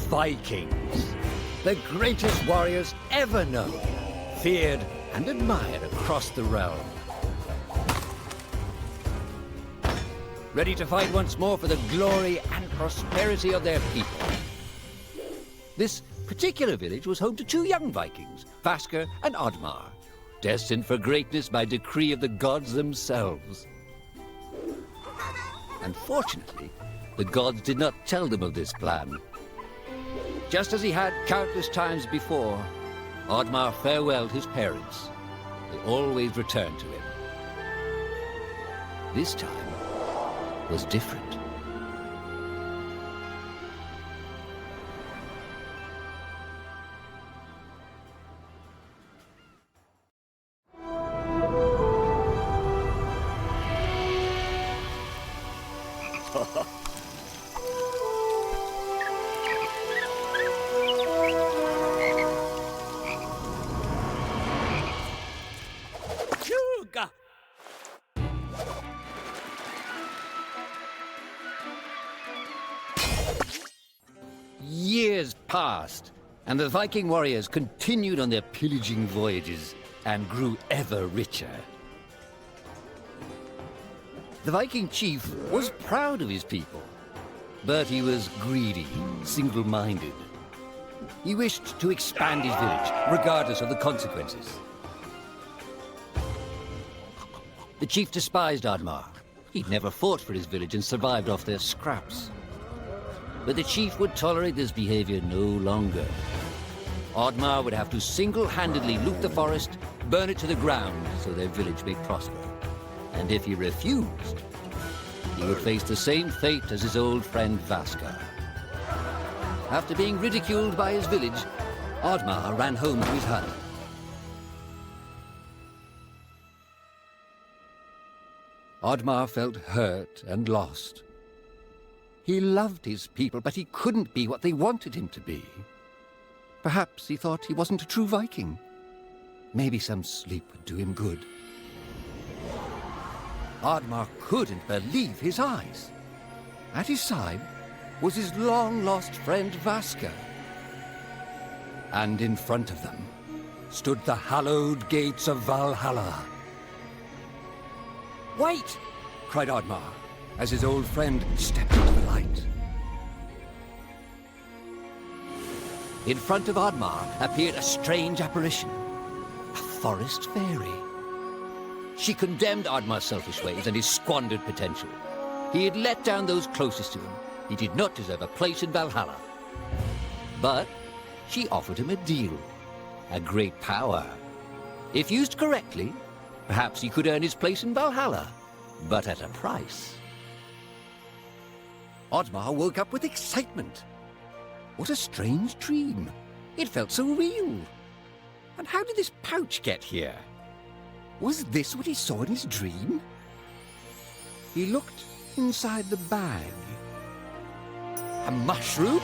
Vikings, the greatest warriors ever known, feared and admired across the realm. Ready to fight once more for the glory and prosperity of their people. This particular village was home to two young Vikings, Vasker and Oddmar, destined for greatness by decree of the gods themselves. Unfortunately, the gods did not tell them of this plan. Just as he had countless times before, Oddmar farewelled his parents. They always returned to him. This time was different. Years passed, and the Viking warriors continued on their pillaging voyages and grew ever richer. The Viking chief was proud of his people, but he was greedy, single-minded. He wished to expand his village, regardless of the consequences. The chief despised Oddmar. He'd never fought for his village and survived off their scraps. But the chief would tolerate this behavior no longer. Oddmar would have to single-handedly loot the forest, burn it to the ground so their village may prosper. And if he refused, he would face the same fate as his old friend Vasker. After being ridiculed by his village, Oddmar ran home to his hut. Oddmar felt hurt and lost. He loved his people, but he couldn't be what they wanted him to be. Perhaps he thought he wasn't a true Viking. Maybe some sleep would do him good. Oddmar couldn't believe his eyes. At his side was his long-lost friend Vasker. And in front of them stood the hallowed gates of Valhalla. "Wait!" cried Oddmar, as his old friend stepped into the light. In front of Oddmar appeared a strange apparition, a forest fairy. She condemned Oddmar's selfish ways and his squandered potential. He had let down those closest to him. He did not deserve a place in Valhalla. But she offered him a deal, a great power. If used correctly, perhaps he could earn his place in Valhalla, but at a price. Oddmar woke up with excitement. What a strange dream. It felt so real. And how did this pouch get here? Was this what he saw in his dream? He looked inside the bag. A mushroom?